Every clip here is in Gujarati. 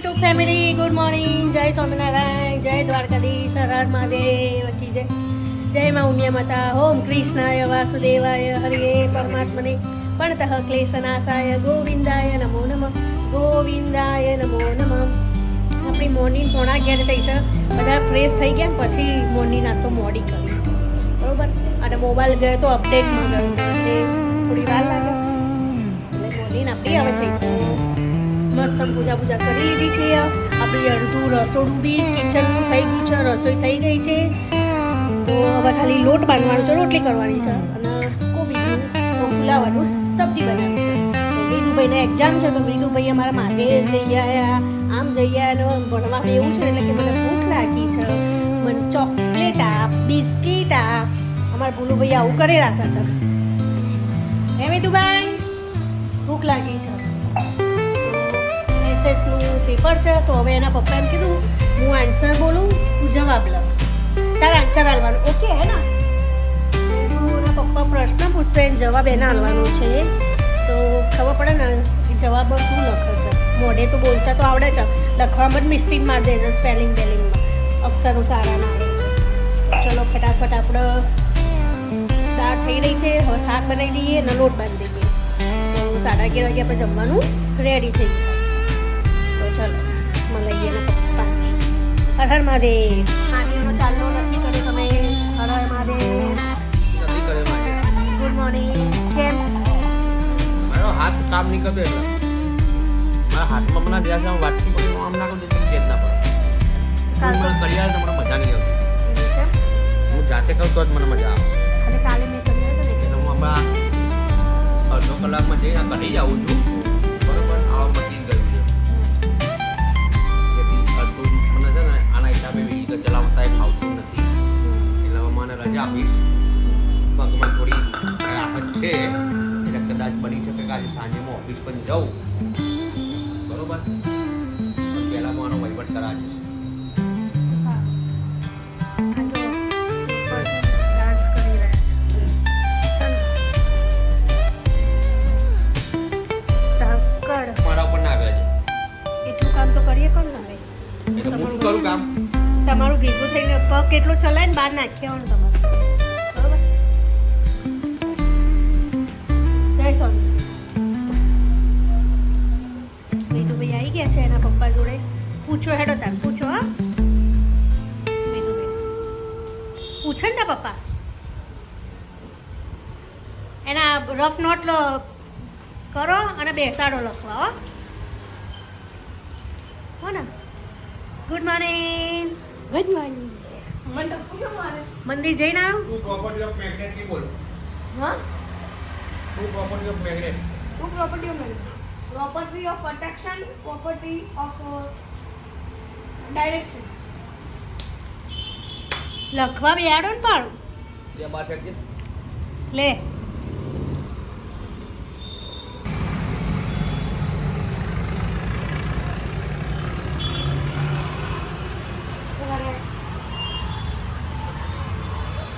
YouTube family, good morning. જય સ્વામિનારાયણ, જય દ્વારકાધીશ, હર હર મહાદેવ કી જય. જય મા ઉમિયા માતા. ઓમ કૃષ્ણાય વાસુદેવાય હરિયે પરમાત્મને પણતઃ ક્લેશનાશાય ગોવિંદાય નમો નમઃ. ગોવિંદાય નમો નમઃ. આપણી મોર્નિંગ 11:30 થઈ છે. બધા ફ્રેશ થઈ ગયા પછી મોર્નિંગ આ તો મોડી કરી બરોબર. અને મોબાઈલ ગયો તો અપડેટમાં ગયો એટલે થોડી વાર લાગે એટલે મોર્નિંગ આપણી હવે થઈ ગઈ. મસ્ત પૂજા કરી લીધી છે. આપણી અડધું રસોડું બી કિચનનું થઈ ગયું છે, રસોઈ થઈ ગઈ છે. તો હવે ખાલી લોટ બાંધવાનો છે, રોટલી કરવાની છે અને કોબીનું ફુલાવાનું સબ્જી બનાવવાની છે. તો વિદુભાઈને એક્ઝામ છે તો વિદુભાઈ અમારા મહાદેવ જઈ આવ્યા, આમ જઈ આવ્યા અને ભણવામાં એવું છે એટલે કે મને ભૂખ લાગી છે, મને ચોકલેટ આપ, બિસ્કીટ આપ. અમારા ભૂલુભાઈ આવું કરી રાખે છે. હે વિદુભાઈ, ભૂખ લાગી છે. એસએસનું પેપર છે તો હવે એના પપ્પા એમ કીધું હું આન્સર બોલું, તું જવાબ લખ, તારા આન્સર હાલવાનો. ઓકે હે ને? એના પપ્પા પ્રશ્ન પૂછશે એને જવાબ એને હાલવાનો છે. તો ખબર પડે ને એ જવાબ શું લખે છે. મોઢે તો બોલતા તો આવડે છે, લખવામાં જ મિસ્ટેક મારી દે છે સ્પેલિંગ અક્ષરો સારા ના આવે. ચલો ફટાફટ આપણે દાળ થઈ રહી છે, હવે શાક બનાવી દઈએ અને લોટ બાંધી દઈએ. તો 11:30 વાગે આપણે જમવાનું રેડી થઈ ગયું. તો ચલો મળીએ ને પપ્પા. હર હર મહાદેવ. માનીઓનો ચાલનો નથી કર્યો તમે? હર હર મહાદેવ. Good morning. કેમ? મારો હાથ કામ નહીં કરતો એટલે મારા હાથમાં મને રહ્યા છે વાટકી પડી આમ ના કરું તો કેદ ના પડે. મને કરી આવે તો મને મજા નહીં આવતી. હું જાતે કરું તો જ મને મજા આવે. અને કાલે મેં કર્યું હતું ને એટલે હું હમણાં અડધો કલાકમાં જઈને કરી જાઉં છું. બરોબર, આવા મશીન ગયું છે જેથી અડધું મને છે ને આના હિસાબે એવી રીતે ચલાવતા ફાવતું નથી. એટલે મને રજા આપીશ. પગમાં થોડી રાહત છે એટલે કદાચ બની શકે કે આજે સાંજે હું ઓફિસ પણ જાઉં. બરોબર, પણ પહેલાં હું આનો વહીવટ કરાવીશ. મારા ઉપર ના કરે છે એટલું કામ તો કરીએ કોણ ને હવે. એટલે હું શું કરું કામ? તમારું ભેગું થઈને પગ કેટલો ચલાય ને બહાર નાખી આવવાનું તમારે. બરોબર. જય સ્વામી. વિદુભાઈ આવી ગયા છે એના પપ્પા જોડે. પૂછો હેડો તાર પૂછો. હા વિદુભાઈ પૂછે ને તા પપ્પા એના રફ નોટ કરો અને બેસાડો લખવા. હો ને? Good morning. Good morning. મંદિર જઈને આવ્યો? તું પ્રોપર્ટી ઓફ મેગ્નેટ ની બોલ. હા, તું property of magnet. Two property of property of attraction, property of direction. લખવા બેહાડો ને પણ. જે બાર ફેંકજે. લે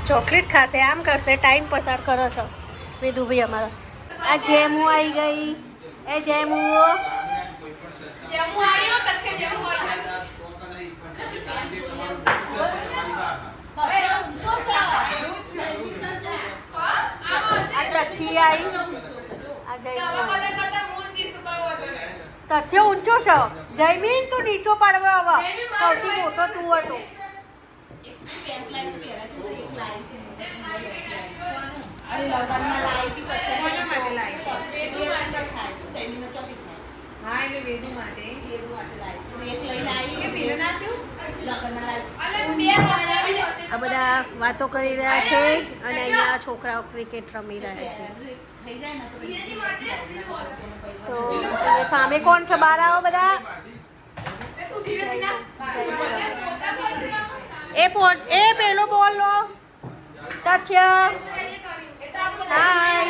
ચોકલેટ ખાશે, આમ કરશે, ટાઈમ પસાર કરો છો વિદુભાઈ અમારા. આ જેમુ આવી ગઈ. એ જેમુ તથ્ય ઊંચો છે. જયમીન તું નીચો પાડવો હવે. સૌથી મોટો તું હતો. આ બધા વાતો કરી રહ્યા છે અને અહીંયા છોકરાઓ ક્રિકેટ રમી રહ્યા છે. તો સામે કોણ છે? બહાર આવો બધા. એ પેલો બોલ લો. તથ્ય હાય.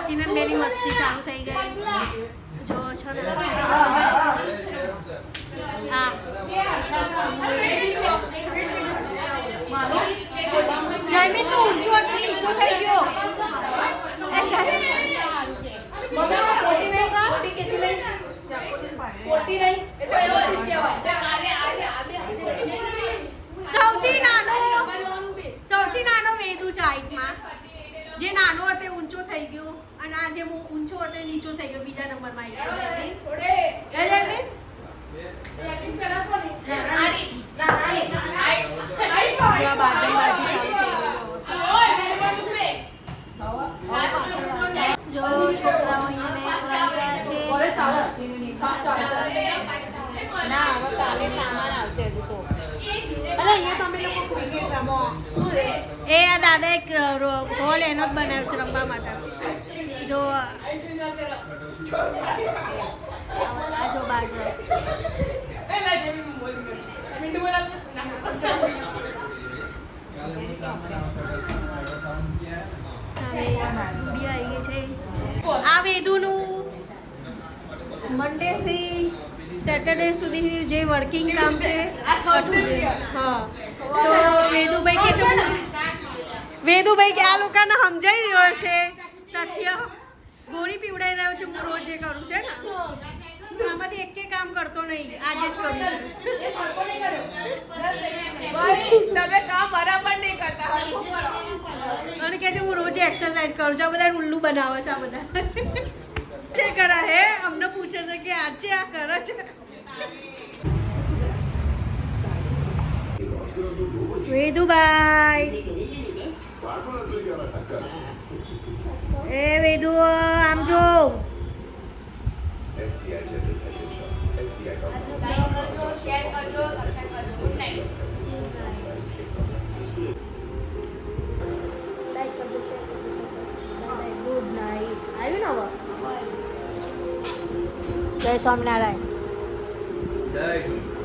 માસી ને બેની મસ્તી ચાલુ થઈ ગઈ જો છો ને હા જયમી તું ઊંચો હતો નીચો થઈ ગયો સૌથી નાનો વેદુ છે હાઈટમાં જે નાનો હતો એ ઊંચો થઈ ગયો અને આ જે ઊંચો હતો એ નીચો થઈ ગયો બીજા નંબરમાં જો છોકરાઓ ના હવે કાલે સામાન આવશે હજુ તો અરે અહીંયા તમે લોકો ક્રિકેટ રમો એ આ દાદા એક હોલ એનો જ બનાવ્યો છે રમવા માટે જો બાજુ બાજુ આ વેદુનું મંડે થી સેટરડે સુધી જે વર્કિંગ કામ છે હા તો વેદુભાઈ કે આ લોકોને સમજાઈ રહ્યો છે સત્ય ગોળી પીવડાઈ રહ્યો છે હું રોજ જે કરું છે ને આમાંથી એક કામ કરતો નહીં આજે જ કરું તમે કામ બરાબર નહીં કરતા અને કે હું રોજ એક્સરસાઇઝ કરું છું આ બધા ઉલ્લુ બનાવે છે આ બધા છે કરા હે અમને પૂછે છે કે આજે આ કરે છે વેદુભાઈ એ વેદુ આમ જો શેર કરજો સબસ્ક્રાઇબ કરજો ગુડ નાઈટ લાઈક કરજો શેર કરજો ગુડ નાઈટ આવ્યું ને હવે જય સ્વામિનારાયણ જય શ્રી